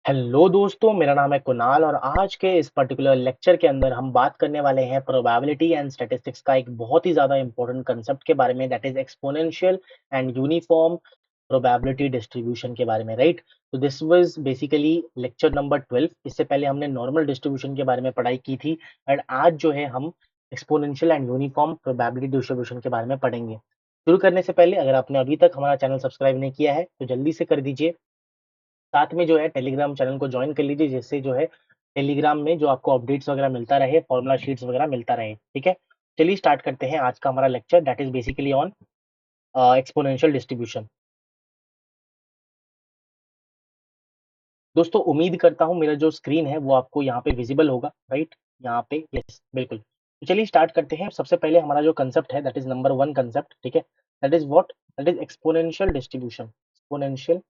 Hello दोस्तों, मेरा नाम है कुणाल और आज के इस पर्टिकुलर लेक्चर के अंदर हम बात करने वाले हैं प्रोबेबिलिटी एंड स्टैटिस्टिक्स का एक बहुत ही ज़्यादा इम्पोर्टेंट कंसेप्ट के बारे में, that is exponential and uniform probability distribution के बारे में, राइट? तो this was basically lecture number 12। इससे पहले हमने नॉर्मल डिस्ट्रीब्यूशन के बारे में पढ़ाई की थी एंड आज जो है हम exponential and uniform probability distribution के बारे में पढ़ेंगे। शुरू करने से पहले अगर आपने अभी तक हमारा चैनल सब्सक्राइब नहीं किया है तो जल्दी से कर दीजिए। साथ में जो है टेलीग्राम चैनल को ज्वाइन कर लीजिए, जिससे जो है टेलीग्राम में जो आपको अपडेट्स वगैरह मिलता रहे, फॉर्मूला शीट्स वगैरह मिलता रहे, ठीक है? चलिए स्टार्ट करते हैं आज का हमारा lecture, that is basically on exponential distribution. दोस्तों उम्मीद करता हूँ मेरा जो स्क्रीन है वो आपको यहाँ पे विजिबल होगा, राइट? यहाँ पे यस, बिल्कुल। तो चलिए स्टार्ट करते हैं। सबसे पहले हमारा जो कंसेप्ट है that is number one concept, ठीक है? That is what? That is exponential distribution. Exponential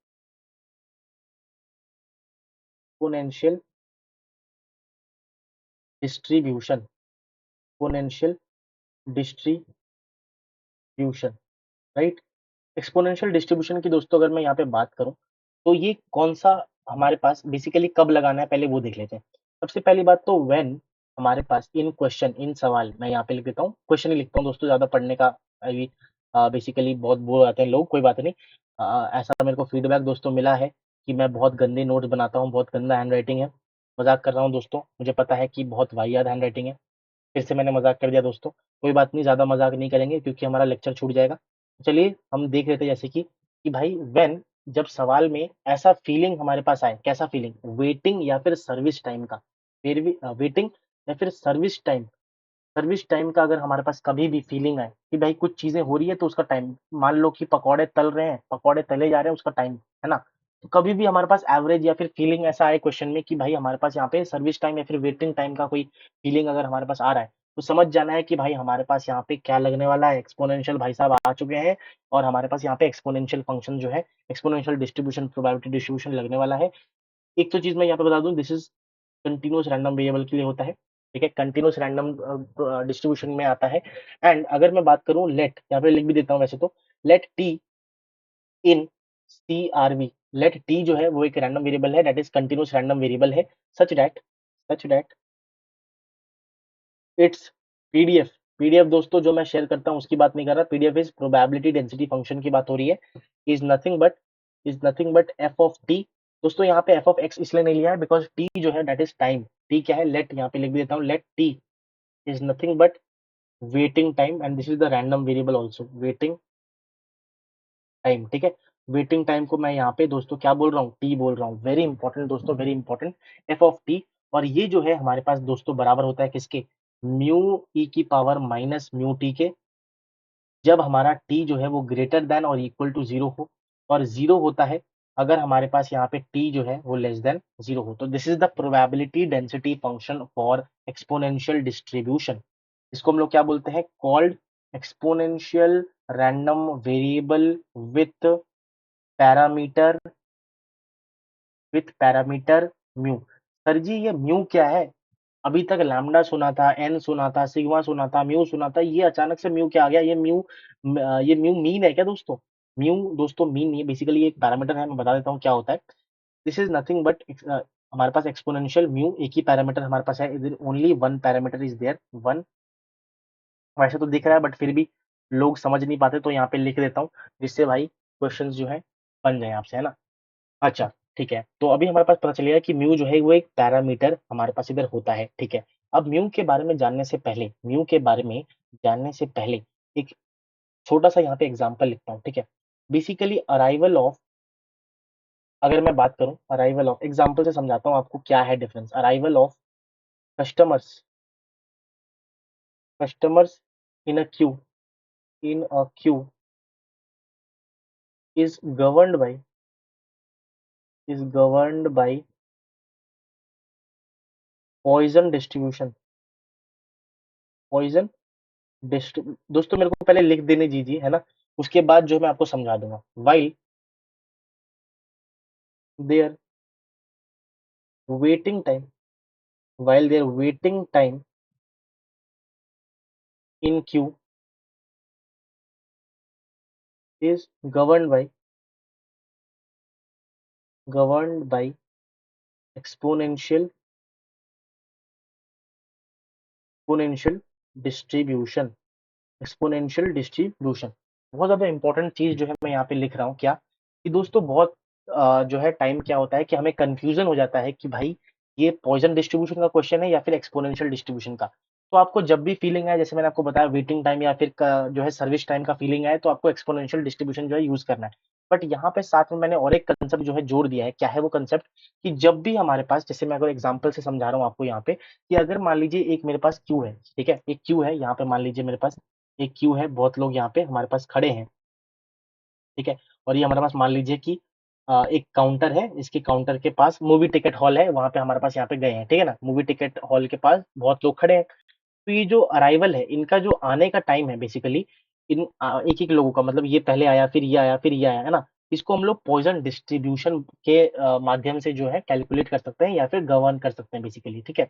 exponential distribution. Exponential distribution, right? Exponential distribution की दोस्तों अगर मैं यहाँ पे बात करूँ, तो ये कौन-सा हमारे पास बेसिकली कब लगाना है पहले वो देख लेते हैं। सबसे पहली बात तो व्हेन हमारे पास इन क्वेश्चन, इन सवाल, मैं यहाँ पे लिख देता हूँ, क्वेश्चन ही लिखता हूँ दोस्तों, ज़्यादा पढ़ने का अभी बेसिकली बहुत बोर आते हैं लोग, कोई बात नहीं। ऐसा मेरे को फीडबैक दोस्तों मिला है कि मैं बहुत गंदे नोट्स बनाता हूँ, बहुत गंदा हैंडराइटिंग है। मज़ाक कर रहा हूँ दोस्तों, मुझे पता है कि बहुत वाहियात हैंडराइटिंग है। फिर से मैंने मज़ाक कर दिया दोस्तों, कोई बात नहीं, ज़्यादा मज़ाक नहीं करेंगे क्योंकि हमारा लेक्चर छूट जाएगा। चलिए हम देख लेते हैं जैसे कि भाई व्हेन, जब सवाल में ऐसा फीलिंग हमारे पास आए, कैसा फीलिंग? वेटिंग या फिर सर्विस टाइम का। फिर भी वेटिंग या फिर सर्विस टाइम का अगर हमारे पास कभी भी फीलिंग आए कि भाई कुछ चीज़ें हो रही है तो उसका टाइम, मान लो कि पकौड़े तल रहे हैं, पकौड़े तले जा रहे हैं उसका टाइम, है ना? तो कभी भी हमारे पास एवरेज या फिर फीलिंग ऐसा आए क्वेश्चन में कि भाई हमारे पास यहाँ पे सर्विस टाइम या फिर वेटिंग टाइम का कोई फीलिंग अगर हमारे पास आ रहा है, तो समझ जाना है कि भाई हमारे पास यहाँ पे क्या लगने वाला है, एक्सपोनेंशियल भाई साहब आ चुके हैं और हमारे पास यहाँ पे एक्सपोनेंशियल फंक्शन जो है, एक्सपोनेंशियल डिस्ट्रीब्यूशन, प्रोबेबिलिटी डिस्ट्रीब्यूशन लगने वाला है। एक तो चीज़ मैं यहाँ पे बता दूँ, this is continuous random variable के लिए होता है, ठीक है? कंटीन्यूअस रैंडम डिस्ट्रीब्यूशन में आता है। एंड अगर मैं बात करूँ लेट, यहाँ पे लिख भी देता हूँ वैसे तो, let T in CRV, let T जो है वो एक रैंडम वेरिएबल है, that is continuous random variable है, such that it's PDF. PDF दोस्तों जो मैं शेयर करता हूँ उसकी बात नहीं कर रहा, PDF is probability density function की बात हो रही है। Is nothing but f of T. दोस्तों यहाँ पे एफ ऑफ एक्स इसलिए नहीं लिया है बिकॉज़ टी जो है दैट इज़ टाइम। टी क्या है? लेट, यहाँ पे लिख भी देता हूँ, let t is nothing but waiting time and this is the random variable also, waiting time, ठीक है? वेटिंग टाइम को मैं यहाँ पे दोस्तों क्या बोल रहा हूँ? टी बोल रहा हूँ। वेरी इंपॉर्टेंट दोस्तों, very important, F of T. और ये जो है हमारे पास दोस्तों बराबर होता है किसके? म्यू ई की पावर माइनस म्यू टी के, जब हमारा टी जो है वो ग्रेटर दैन और इक्वल टू 0 हो, और 0 होता है अगर हमारे पास यहाँ पे टी जो है वो लेस दैन 0 हो। तो this is the probability density function for exponential distribution. इसको हम लोग क्या बोलते हैं? Called exponential random variable with parameter mu. Sir ji ये म्यू क्या है? अभी तक लैम्ब्डा सुना था, एन सुना था, सिग्मा सुना था, म्यू सुना था, ये अचानक से म्यू क्या आ गया? ये म्यू मीन है क्या दोस्तों? म्यू दोस्तों मीन नहीं है, बेसिकली ये एक पैरामीटर है, मैं बता देता हूँ क्या होता है। दिस इज नथिंग बट हमारे पास एक्सपोनेंशियल म्यू, एक ही पैरामीटर हमारे पास है, इधर only one parameter is there, one. वैसे तो दिख रहा है बट फिर भी लोग समझ नहीं पाते तो यहाँ पे लिख देता हूँ, जिससे भाई क्वेश्चन जो है बन जाए आपसे, है ना? अच्छा, ठीक है। तो अभी हमारे पास पता चल गया कि म्यू जो है वो एक पैरामीटर हमारे पास इधर होता है, ठीक है। अब म्यू के बारे में जानने से पहले एक छोटा-सा यहाँ पे एग्ज़ाम्पल लिखता हूँ, ठीक है। बेसिकली अराइवल ऑफ, अगर मैं बात करूँ अराइवल ऑफ, एग्ज़ाम्पल से समझाता हूँ आपको क्या है difference. Arrival of customers customers in a queue in a queue is governed by Poisson distribution. Poisson डिस्ट्री दोस्तों मेरे को पहले लिख देने दीजिए, है ना? उसके बाद जो है मैं आपको समझा दूँगा। Their waiting time while their waiting time in queue is governed by exponential exponential distribution, exponential distribution बहुत ज्यादा इंपॉर्टेंट चीज जो है मैं यहाँ पे लिख रहा हूँ क्या कि दोस्तों बहुत जो है टाइम क्या होता है कि हमें कंफ्यूजन हो जाता है कि भाई ये पॉइजन डिस्ट्रीब्यूशन का क्वेश्चन है या फिर एक्सपोनेंशियल डिस्ट्रीब्यूशन का। तो आपको जब भी फीलिंग आए, जैसे मैंने आपको बताया वेटिंग टाइम या फिर जो है सर्विस टाइम का फीलिंग आए, तो आपको एक्सपोनेंशियल डिस्ट्रीब्यूशन जो है यूज करना है। बट यहाँ पे साथ में मैंने और एक कंसेप्ट जो है जोड़ दिया है। क्या है वो कंसेप्ट? कि जब भी हमारे पास, जैसे मैं अगर एग्जांपल से समझा रहा हूँ आपको यहाँ पे, कि अगर मान लीजिए एक मेरे पास क्यू है, ठीक है, एक क्यू है यहाँ पे, मान लीजिए मेरे पास एक क्यू है, बहुत लोग यहाँ पे हमारे पास खड़े हैं, ठीक है, और ये हमारे पास मान लीजिए कि एक काउंटर है, इसके काउंटर के पास मूवी टिकट हॉल है, वहां पे हमारे पास यहाँ पे गए हैं, ठीक है ना, मूवी टिकट हॉल के पास बहुत लोग खड़े हैं। तो ये जो अराइवल है, इनका जो आने का टाइम है बेसिकली, इन एक एक लोगों का, मतलब ये पहले आया, फिर ये आया, फिर ये आया, है ना, इसको हम लोग पॉइजन डिस्ट्रीब्यूशन के माध्यम से जो है कैलकुलेट कर सकते हैं या फिर गवर्न कर सकते हैं बेसिकली, ठीक है,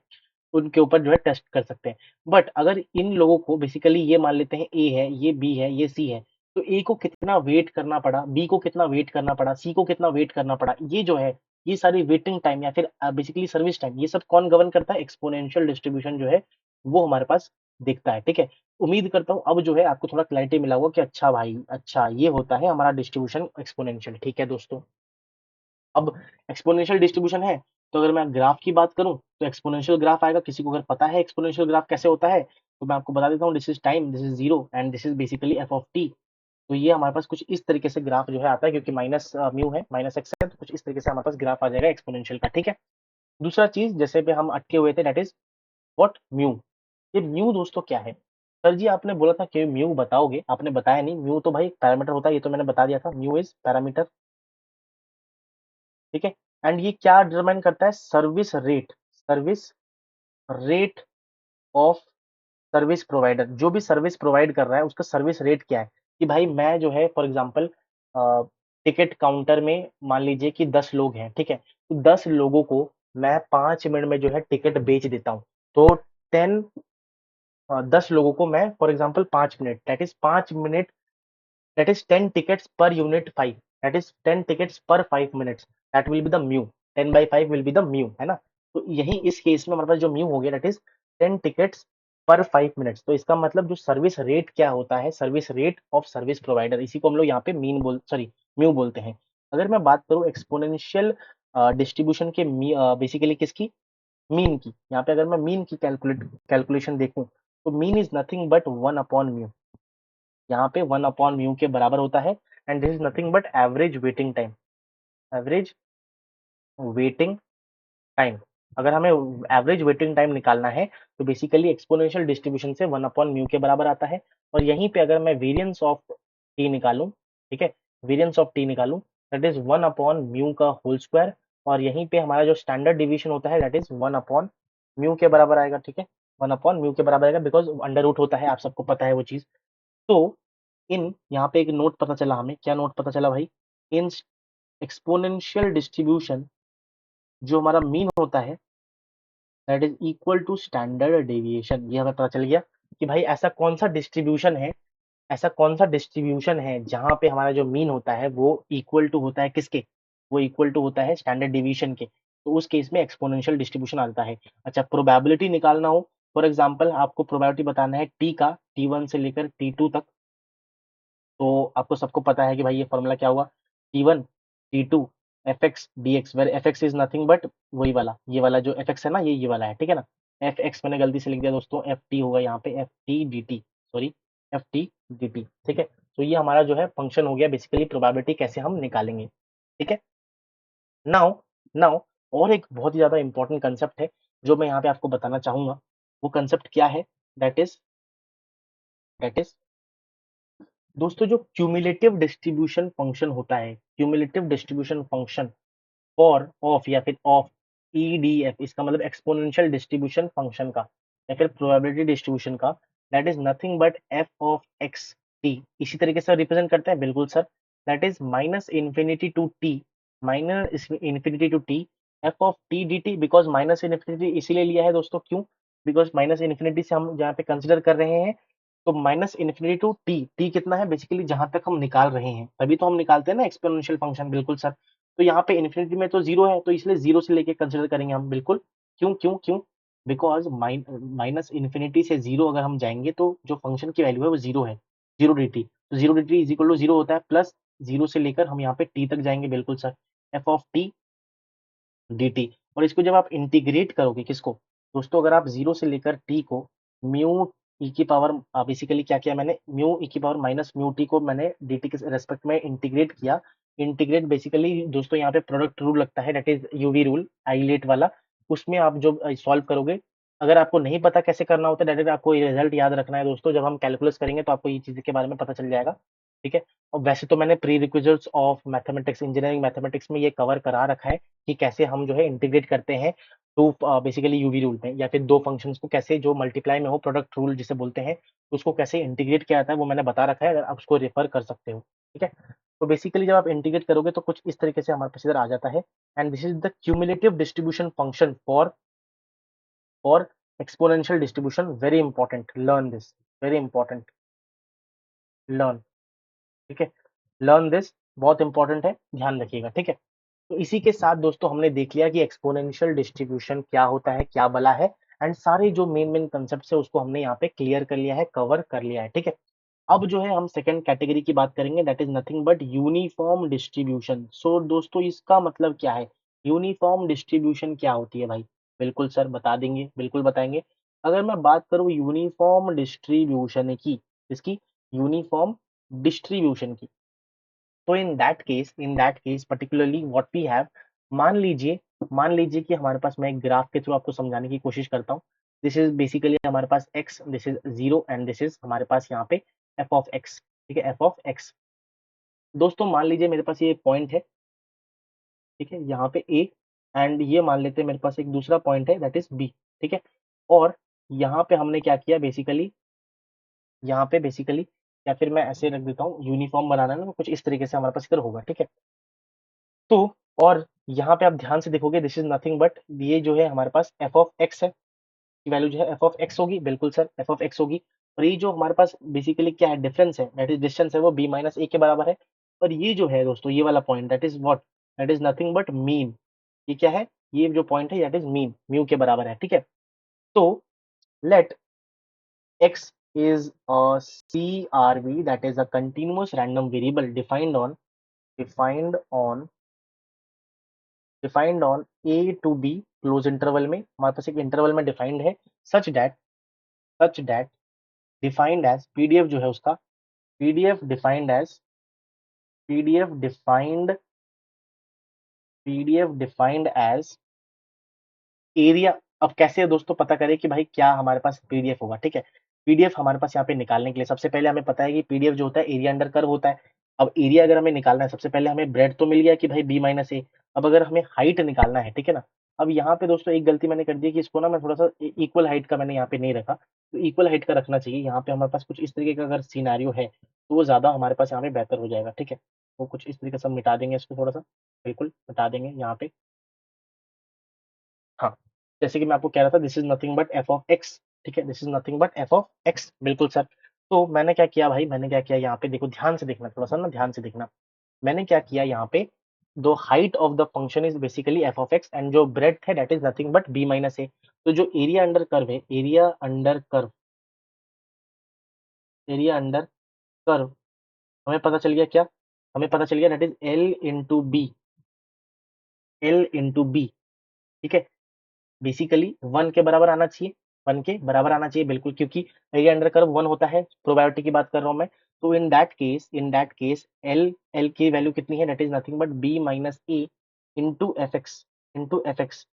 उनके ऊपर जो है टेस्ट कर सकते हैं। बट अगर इन लोगों को बेसिकली ये मान लेते हैं ए है, ये बी है, ये सी है, तो ए को कितना वेट करना पड़ा, बी को कितना वेट करना पड़ा, सी को कितना वेट करना पड़ा, ये जो है, ये सारी वेटिंग टाइम या फिर बेसिकली सर्विस टाइम, ये सब कौन गवर्न करता है? एक्सपोनेंशियल डिस्ट्रीब्यूशन जो है वो हमारे पास दिखता है, ठीक है। उम्मीद करता हूँ अब जो है आपको थोड़ा क्लैरिटी मिला होगा कि अच्छा भाई, अच्छा ये होता है हमारा डिस्ट्रीब्यूशन एक्सपोनेंशियल, ठीक है दोस्तों। अब एक्सपोनेंशियल डिस्ट्रीब्यूशन है, तो अगर मैं ग्राफ की बात करूं तो एक्सपोनेंशियल ग्राफ आएगा। किसी को अगर पता है एक्सपोनेंशियल ग्राफ कैसे होता है, तो मैं आपको बता देता हूँ। This is time, this is zero and this is basically F of T. तो ये हमारे पास कुछ इस तरीके से ग्राफ जो है आता है, क्योंकि माइनस म्यू है, माइनस एक्स है, तो कुछ इस तरीके से हमारे पास ग्राफ आ जाएगा एक्सपोनेंशियल का, ठीक है। दूसरा चीज जैसे पे हम अटके हुए थे, दैट इज व्हाट म्यू। ये म्यू दोस्तों क्या है? सर जी आपने बोला था कि म्यू बताओगे, आपने बताया नहीं। म्यू तो भाई पैरामीटर होता है, ये तो मैंने बता दिया था, म्यू इज पैरामीटर, ठीक है। एंड ये क्या डिटरमाइन करता है? Service rate, service rate of service provider. जो भी सर्विस प्रोवाइड कर रहा है उसका सर्विस रेट क्या है। कि भाई मैं जो है फॉर एग्जांपल टिकट काउंटर में मान लीजिए कि 10 लोग हैं, ठीक है, तो 10 लोगों को मैं 5 मिनट में जो है टिकट बेच देता हूँ। तो 10 लोगों को मैं for example 5 minute, that is 5 minute, that is 10 tickets per unit 5, that is 10 tickets per 5 minutes, that will be the mu, 10 by 5 will be the mu, है ना। तो यही इस केस में हमारे पास जो mu हो गया, that is 10 tickets पर 5 मिनट्स। तो इसका मतलब जो सर्विस रेट क्या होता है? Service rate of service provider, इसी को हम लोग यहाँ पे मीन बोल सॉरी म्यू बोलते हैं। अगर मैं बात करूँ एक्सपोनेंशियल डिस्ट्रीब्यूशन के बेसिकली किसकी, मीन की, यहाँ पे अगर मैं मीन की कैलकुलेशन देखूं, तो मीन इज नथिंग बट 1/म्यू। यहाँ पे 1/म्यू के बराबर होता है। And this is nothing but average waiting time, average waiting time. अगर हमें एवरेज वेटिंग टाइम निकालना है, तो बेसिकली एक्सपोनेंशियल डिस्ट्रीब्यूशन से 1/म्यू के बराबर आता है। और यहीं पे अगर मैं वेरियंस ऑफ टी निकालूं, ठीक है, वेरियंस ऑफ टी निकालूं, दैट इज 1/म्यू का होल स्क्वायर। और यहीं पे हमारा जो स्टैंडर्ड डिवीजन होता है, दैट इज 1/म्यू के बराबर आएगा, ठीक है, 1/म्यू के बराबर आएगा, बिकॉज अंडर रूट होता है, आप सबको पता है वो चीज। तो इन यहाँ पे एक नोट पता चला हमें, क्या नोट पता चला भाई? इन एक्सपोनेंशियल डिस्ट्रीब्यूशन जो हमारा मीन होता है, that is equal to standard deviation. ये हमें पता चल गया कि भाई ऐसा कौन सा डिस्ट्रीब्यूशन है, ऐसा कौन सा डिस्ट्रीब्यूशन है जहां पे हमारा जो मीन होता है वो इक्वल टू होता है किसके, वो इक्वल टू होता है स्टैंडर्ड डिवीजन के। तो उस केस में एक्सपोनेंशियल डिस्ट्रीब्यूशन आता है। अच्छा, प्रोबेबिलिटी निकालना हो, फॉर एग्जांपल आपको प्रोबेबिलिटी बताना है टी का, T1 से लेकर T2 तक। तो आपको सबको पता है कि भाई ये फॉर्मूला क्या हुआ, T1 T2 f x d x, where f x is nothing but वही वाला, ये वाला जो एफ एक्स है ना, ये वाला है, ठीक है ना। एफ एक्स मैंने गलती से लिख दिया दोस्तों, एफ टी होगा यहाँ पे, F T d T, sorry, F T d T, ठीक है। तो ये हमारा जो है फंक्शन हो गया बेसिकली, प्रोबेबिलिटी कैसे हम निकालेंगे, ठीक है। नाउ नाउ और एक बहुत ही ज्यादा इंपॉर्टेंट कंसेप्ट है जो मैं यहाँ पे आपको बताना चाहूंगा। वो कंसेप्ट क्या है? दैट इज दैट इज दोस्तों जो क्यूमुलेटिव डिस्ट्रीब्यूशन फंक्शन होता है, cumulative distribution function for of या फिर ऑफ ईडीएफ, इसका मतलब एक्सपोनेंशियल डिस्ट्रीब्यूशन फंक्शन का या फिर प्रोबेबिलिटी डिस्ट्रीब्यूशन का, that is nothing but f of x t. इसी तरीके से रिप्रेजेंट करते हैं, बिल्कुल sir, that is minus infinity to t, minus infinity to t f of t d t. Because minus infinity इसीलिए लिया है दोस्तों, क्यों? बिकॉज माइनस इन्फिनिटी से हम जहाँ पे कंसिडर कर रहे हैं, तो minus infinity to t, t कितना है बेसिकली जहां तक हम निकाल रहे हैं, तभी तो हम निकालते हैं ना एक्सपोनेंशियल फंक्शन, बिल्कुल सर। तो यहाँ पे इन्फिनिटी में तो जीरो है, तो इसलिए जीरो से लेके कंसिडर करेंगे हम बिल्कुल। क्यों क्यों क्यों? बिकॉज माइनस इन्फिनिटी से जीरो अगर हम जाएंगे तो जो फंक्शन की वैल्यू है वो जीरो है, जीरो डी टी। तो zero d t is equal to zero होता है, प्लस जीरो से लेकर हम यहाँ पे टी तक जाएंगे, बिल्कुल sir, F of T dt। और इसको जब आप इंटीग्रेट करोगे किसको दोस्तों, अगर आप जीरो से लेकर t को म्यू ई की पावर, बेसिकली क्या किया मैंने, म्यू ई की पावर माइनस म्यू टी को मैंने dt के रेस्पेक्ट में इंटीग्रेट किया। इंटीग्रेट बेसिकली दोस्तों यहाँ पे प्रोडक्ट रूल लगता है, that is UV rule, eyelet वाला। उसमें आप जो सॉल्व करोगे, अगर आपको नहीं पता कैसे करना होता है, डायरेक्ट आपको ये रिजल्ट याद रखना है दोस्तों, जब हम कैलकुलस करेंगे तो आपको ये चीज के बारे में पता चल जाएगा, ठीक है। और वैसे तो मैंने pre requisites of mathematics, engineering mathematics में ये कवर करा रखा है कि कैसे हम जो है इंटीग्रेट करते हैं टू बेसिकली यूवी रूल में, या फिर दो फंक्शंस को कैसे जो मल्टीप्लाई में हो, प्रोडक्ट रूल जिसे बोलते हैं, उसको कैसे इंटीग्रेट किया जाता है वो मैंने बता रखा है, अगर आप उसको रेफर कर सकते हो, ठीक है। तो बेसिकली जब आप इंटीग्रेट करोगे तो कुछ इस तरीके से हमारे पास इधर आ जाता है, and this is the cumulative distribution function for exponential distribution. Very important, learn this, very important, learn, ठीक है, लर्न दिस, बहुत इंपॉर्टेंट है, ध्यान रखिएगा, ठीक है। तो इसी के साथ दोस्तों हमने देख लिया कि एक्सपोनेंशियल डिस्ट्रीब्यूशन क्या होता है, क्या बला है, एंड सारे जो मेन मेन कंसेप्ट है उसको हमने यहाँ पे क्लियर कर लिया है, कवर कर लिया है, ठीक है। अब जो है हम सेकंड कैटेगरी की बात करेंगे, that is nothing but uniform distribution. So दोस्तों इसका मतलब क्या है, यूनिफॉर्म डिस्ट्रीब्यूशन क्या होती है भाई? बिल्कुल सर बता देंगे, बिल्कुल बताएंगे। अगर मैं बात करूं यूनिफॉर्म डिस्ट्रीब्यूशन की, इसकी यूनिफॉर्म डिस्ट्रीब्यूशन की, तो in that case particularly what we have, मान लीजिए कि हमारे पास, मैं एक ग्राफ के थ्रू आपको समझाने की कोशिश करता हूँ। दिस इज बेसिकली हमारे पास x, this is zero, and this is हमारे पास यहाँ पे f ऑफ x, ठीक है, f ऑफ x। दोस्तों मान लीजिए मेरे पास ये पॉइंट है, ठीक है, यहाँ पे a, एंड ये मान लेते हैं मेरे पास एक दूसरा पॉइंट है दैट इज b, ठीक है। और यहाँ पे हमने क्या किया बेसिकली, यहाँ पे बेसिकली, या फिर मैं ऐसे रख देता हूँ, यूनिफॉर्म बनाना है ना, तो कुछ इस तरीके से हमारे पास इधर होगा, ठीक है। तो और यहाँ पे आप ध्यान से देखोगे, दिस इज नथिंग बट, ये जो है हमारे पास एफ ऑफ एक्स है, की वैल्यू जो है एफ ऑफ एक्स होगी, बिल्कुल सर एफ ऑफ एक्स होगी। और ये जो हमारे पास बेसिकली क्या है, डिफरेंस है, दैट इज डिस्टेंस है, वो बी माइनस ए के बराबर है। और ये जो है दोस्तों, ये वाला point, that is what, that is nothing but mean. ये क्या है, ये जो पॉइंट है दैट इज मीन, म्यू के बराबर है, ठीक है। तो late x is a CRV, that is a continuous random variable defined on a to b close interval में, हमारे पास एक इंटरवल में डिफाइंड है, such that defined as, PDF जो है उसका, PDF defined as, PDF defined PDF defined as area. अब कैसे दोस्तों पता करें कि भाई क्या हमारे पास पीडीएफ होगा, ठीक है। पीडीएफ हमारे पास यहाँ पे निकालने के लिए सबसे पहले हमें पता है कि पीडीएफ जो होता है एरिया अंडर कर्व होता है। अब एरिया अगर हमें निकालना है, सबसे पहले हमें ब्रेड तो मिल गया कि भाई बी माइनस ए। अब अगर हमें हाइट निकालना है, ठीक है ना। अब यहाँ पे दोस्तों एक गलती मैंने कर दी कि इसको ना मैं थोड़ा सा इक्वल हाइट का मैंने यहाँ पे नहीं रखा, तो इक्वल हाइट का रखना चाहिए। यहाँ पे हमारे पास कुछ इस तरीके का अगर सिनारियो है तो वो ज्यादा हमारे पास यहाँ पे बेहतर हो जाएगा, ठीक है। वो कुछ इस तरीके से हम मिटा देंगे इसको, थोड़ा सा बिल्कुल मिटा देंगे यहाँ पे। हाँ, जैसे कि मैं आपको कह रहा था, this is nothing but f of x, ठीक है, this is nothing but f of x, बिल्कुल सर। तो मैंने क्या किया भाई, मैंने क्या किया यहाँ पे, देखो ध्यान से देखना, थोड़ा सा ना ध्यान से देखना। मैंने क्या किया यहाँ पे, दो height of the function is basically F of X, and जो ब्रेथ है that is nothing but B minus A. तो जो एरिया अंडर कर्व है, एरिया अंडर कर्व हमें पता चल गया क्या, हमें पता चल गया that is L into B, ठीक है। बेसिकली 1 के बराबर आना चाहिए, 1 के बराबर आना चाहिए बिल्कुल, क्योंकि एरिया अंडर कर्व 1 होता है, प्रोबेबिलिटी की बात कर रहा हूँ मैं। तो इन दैट केस एल की वैल्यू कितनी है, that is nothing but B minus a into f x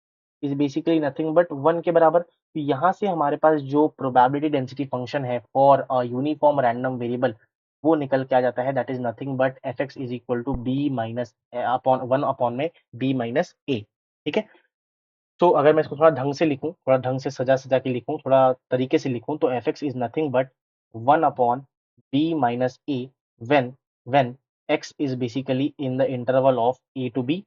is basically nothing but 1 के बराबर। तो यहाँ से हमारे पास जो प्रोबेबिलिटी डेंसिटी फंक्शन है for a uniform random variable, वो निकल के आ जाता है, that is nothing but f x is equal to b minus upon 1 upon में बी माइनस ए, ठीक है। तो अगर मैं इसको थोड़ा ढंग से लिखूं, थोड़ा ढंग से सजा सजा के लिखूं, थोड़ा तरीके से लिखूं, तो f x is nothing but 1 upon B minus a when when x is basically in the interval of a to b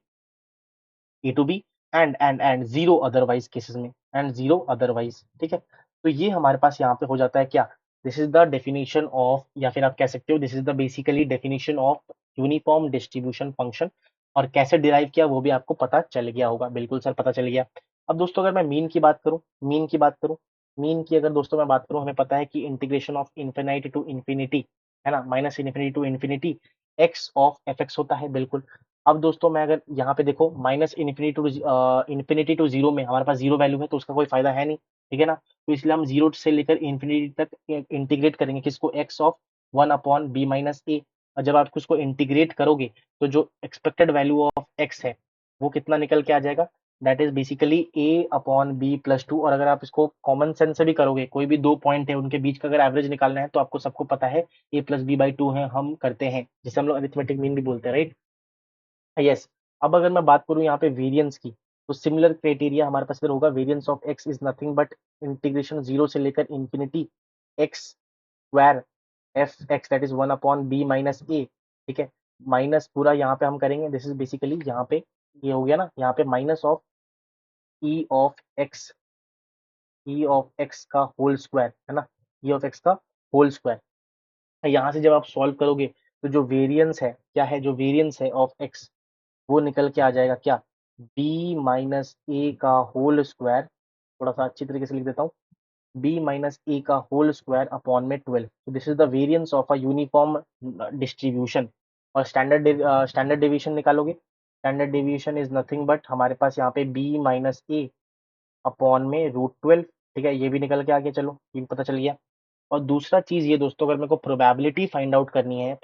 and zero otherwise cases में, एंड जीरो अदरवाइज, ठीक है। तो ये हमारे पास यहाँ पे हो जाता है क्या, this is the definition of, या फिर आप कह सकते हो this is the basically definition of uniform distribution function. और कैसे डिराइव किया वो भी आपको पता चल गया होगा। बिल्कुल सर, पता चल गया। अब दोस्तों अगर मैं मीन की बात करूँ, मीन की अगर दोस्तों मैं बात करूँ, हमें पता है कि integration of infinity to infinity, है ना, minus infinity to infinity x of f x होता है, बिल्कुल। अब दोस्तों मैं अगर यहाँ पे देखो माइनस इन्फिनिटी टू जीरो में हमारे पास जीरो वैल्यू है, तो उसका कोई फायदा है नहीं, ठीक है ना। तो इसलिए हम जीरो से लेकर इन्फिनिटी तक इंटीग्रेट करेंगे, किसको, X of one upon B minus A. और जब आप उसको इंटीग्रेट करोगे तो जो एक्सपेक्टेड वैल्यू ऑफ एक्स है वो कितना निकल के आ जाएगा, that is basically a upon b plus two. और अगर आप इसको कॉमन सेंस से भी करोगे, कोई भी दो पॉइंट है उनके बीच का अगर एवरेज निकालना है, तो आपको सबको पता है ए प्लस बी बाई टू है, हम करते हैं, जिसे हम लोग अरिथमेटिक मीन भी बोलते हैं, राइट। यस। अब अगर मैं बात करूं यहाँ पे वेरिएंस की, तो सिमिलर क्राइटेरिया हमारे पास इधर होगा, variance of X is nothing but integration zero से लेकर infinity X square F X, that is one upon B minus ए, ठीक है। माइनस पूरा यहाँ पे हम करेंगे, दिस इज बेसिकली यहाँ पे ये हो गया ना, यहाँ पे minus of E of x, का होल स्क्वायर, है ना, ई ऑफ एक्स का होल स्क्वायर। यहाँ से जब आप सॉल्व करोगे तो जो वेरिएंस है क्या है, जो वेरिएंस है ऑफ एक्स वो निकल के आ जाएगा क्या, बी माइनस ए का होल स्क्वायर, थोड़ा सा अच्छी तरीके से लिख देता हूँ, बी माइनस ए का होल स्क्वायर अपॉन में 12। तो this is the variance of a uniform distribution. और स्टैंडर्ड डेविएशन निकालोगे, standard deviation is nothing but हमारे पास यहाँ पे बी माइनस ए अपॉन में रूट 12, ठीक है, ये भी निकल के आ गया, चलो ये भी पता चल गया। और दूसरा चीज ये दोस्तों, अगर मेरे को प्रोबेबिलिटी फाइंड आउट करनी है,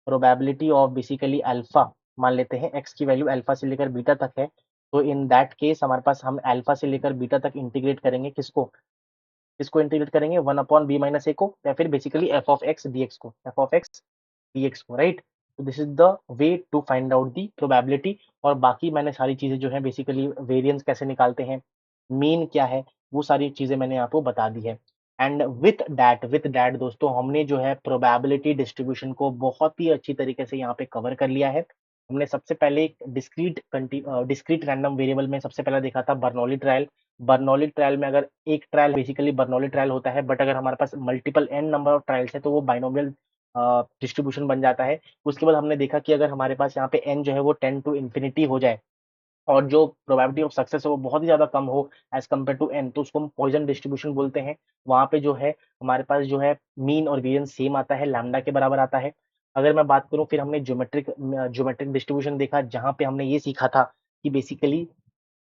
प्रोबेबिलिटी ऑफ बेसिकली अल्फा, मान लेते हैं एक्स की वैल्यू अल्फा से लेकर बीटा तक है, तो इन दैट केस हमारे पास हम अल्फा से लेकर बीटा तक इंटीग्रेट करेंगे, किसको, इंटीग्रेट करेंगे, one upon B minus a को, या फिर basically F of x d x को, राइट। तो this is the way to find out the probability. और बाकी मैंने सारी चीजें जो है बेसिकली वेरिएंस कैसे निकालते हैं, मीन क्या है, वो सारी चीजें मैंने आपको बता दी है। एंड विथ दैट दोस्तों, हमने जो है प्रोबेबिलिटी डिस्ट्रीब्यूशन को बहुत ही अच्छी तरीके से यहाँ पे कवर कर लिया है। हमने सबसे पहले एक डिस्क्रीट रैंडम वेरिएबल में सबसे पहले देखा था बर्नौली ट्रायल। बर्नौली ट्रायल में अगर एक ट्रायल बेसिकली बर्नौली ट्रायल होता है, बट अगर हमारे पास multiple N number of trials है तो वो बाइनोमियल डिस्ट्रीब्यूशन बन जाता है। उसके बाद हमने देखा कि अगर हमारे पास यहाँ पे एन जो है वो 10 टू इन्फिनिटी हो जाए और जो प्रोबेबिलिटी ऑफ सक्सेस है वो बहुत ही ज्यादा कम हो एज कम्पेयर टू एन, तो उसको हम पॉइजन डिस्ट्रीब्यूशन बोलते हैं। वहां पे जो है हमारे पास जो है मीन और वेरिएंस सेम आता है, लैम्डा के बराबर आता है। अगर मैं बात करूं, फिर हमने ज्योमेट्रिक डिस्ट्रीब्यूशन देखा, जहां पे हमने ये सीखा था कि बेसिकली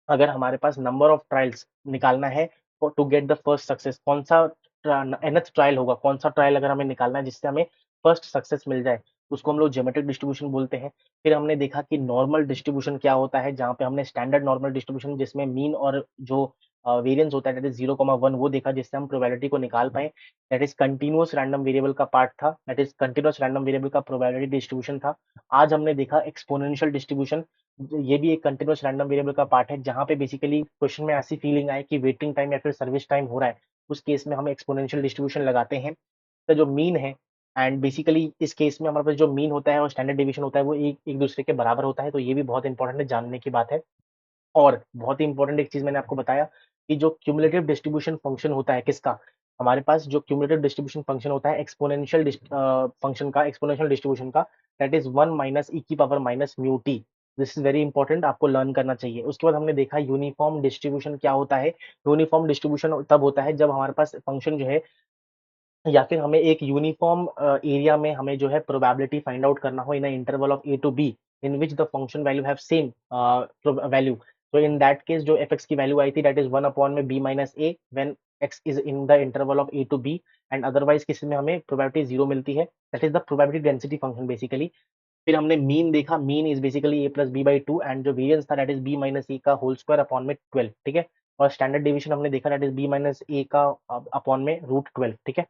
अगर हमारे पास नंबर ऑफ ट्रायल्स निकालना है to get the first success, कौन सा nth ट्रायल होगा, कौन सा ट्रायल अगर हमें निकालना है जिससे हमें फर्स्ट सक्सेस मिल जाए, उसको हम लोग ज्योमेट्रिक डिस्ट्रीब्यूशन बोलते हैं। फिर हमने देखा कि नॉर्मल डिस्ट्रीब्यूशन क्या होता है, जहाँ पे हमने स्टैंडर्ड नॉर्मल डिस्ट्रीब्यूशन जिसमें मीन और जो वेरिएंस होता है दैट इज 0,1 वो देखा, जिससे हम प्रोबेबिलिटी को निकाल पाए। That is continuous random variable का पार्ट था, that is continuous random variable का प्रोबेबिलिटी डिस्ट्रीब्यूशन था। आज हमने देखा एक्सपोनेंशियल डिस्ट्रीब्यूशन, ये भी एक कंटिन्यूअस रैंडम वेरिएबल का पार्ट है, जहाँ पे बेसिकली क्वेश्चन में ऐसी फीलिंग आए कि वेटिंग टाइम या फिर सर्विस टाइम हो रहा है, उस केस में हम एक्सपोनेंशियल डिस्ट्रीब्यूशन लगाते हैं। तो जो मीन है, एंड बेसिकली इस केस में हमारे पास जो मीन होता है और स्टैंडर्ड डिवीजन होता है वो एक एक दूसरे के बराबर होता है, तो ये भी बहुत इंपॉर्टेंट है, जानने की बात है। और बहुत ही इंपॉर्टेंट एक चीज मैंने आपको बताया कि जो क्यूमुलेटिव डिस्ट्रीब्यूशन फंक्शन होता है किसका, हमारे पास जो क्यूमुलेटिव डिस्ट्रीब्यूशन फंक्शन होता है एक्सपोनेंशियल फंक्शन का, एक्सपोनेंशियल डिस्ट्रीब्यूशन का, दैट इज वन माइनस ई की power minus mu T. This is very important, आपको लर्न करना चाहिए। उसके बाद हमने देखा यूनिफॉर्म डिस्ट्रीब्यूशन क्या होता है। यूनिफॉर्म डिस्ट्रीब्यूशन तब होता है जब हमारे पास फंक्शन जो है, या फिर हमें एक यूनिफॉर्म एरिया में हमें जो है प्रोबेबिलिटी फाइंड आउट करना हो in interval of a to b in which the function value have same value. तो इन दैट केस जो एफ एक्स की वैल्यू आई थी दैट इज वन अपॉन में b minus a when x is in the interval of a to b, and otherwise किसी में हमें probability zero मिलती है, that is the probability density function basically. फिर हमने मीन देखा, mean is basically A plus b by two, and जो variance था that is b minus a का होल स्क्वायर अपॉन में 12, ठीक है। और स्टैंडर्ड डिवीजन हमने देखा that is b minus a का अपॉन में रूट 12, ठीक है।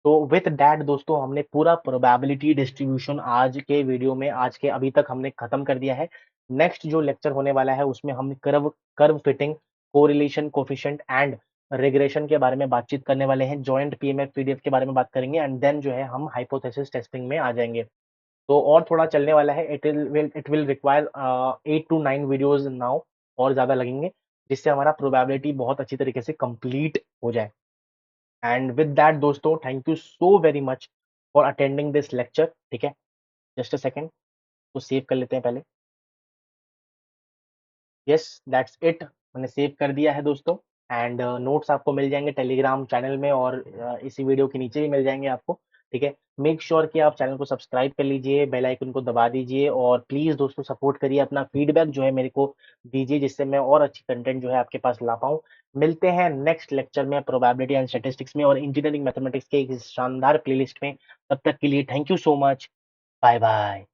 तो विथ दैट दोस्तों, हमने पूरा प्रोबेबिलिटी डिस्ट्रीब्यूशन आज के वीडियो में, आज के अभी तक हमने खत्म कर दिया है। नेक्स्ट जो लेक्चर होने वाला है उसमें हम curve curve fitting, correlation coefficient and regression के बारे में बातचीत करने वाले हैं, जॉइंट पीएमएफ पीडीएफ के बारे में बात करेंगे, एंड देन जो है हम हाइपोथेसिस टेस्टिंग में आ जाएंगे। तो और थोड़ा चलने वाला है, it will require 8 to 9 videos now, और ज्यादा लगेंगे, जिससे हमारा प्रोबेबिलिटी बहुत अच्छी तरीके से कंप्लीट हो जाए। एंड विद दैट दोस्तों, thank you so very much for attending this lecture, ठीक है। Just a second. तो सेव कर लेते हैं पहले। यस, दैट्स इट, मैंने सेव कर दिया है दोस्तों। एंड नोट्स आपको मिल जाएंगे टेलीग्राम चैनल में, और इसी वीडियो के नीचे भी मिल जाएंगे आपको। ठीक है, मेक श्योर कि आप चैनल को सब्सक्राइब कर लीजिए, बेल आइकन को दबा दीजिए, और प्लीज दोस्तों सपोर्ट करिए, अपना फीडबैक जो है मेरे को दीजिए, जिससे मैं और अच्छी कंटेंट जो है आपके पास ला पाऊँ। मिलते हैं नेक्स्ट लेक्चर में प्रोबेबिलिटी एंड स्टैटिस्टिक्स में और इंजीनियरिंग मैथमेटिक्स के एक शानदार प्लेलिस्ट में। तब तक के लिए thank you so much. Bye bye.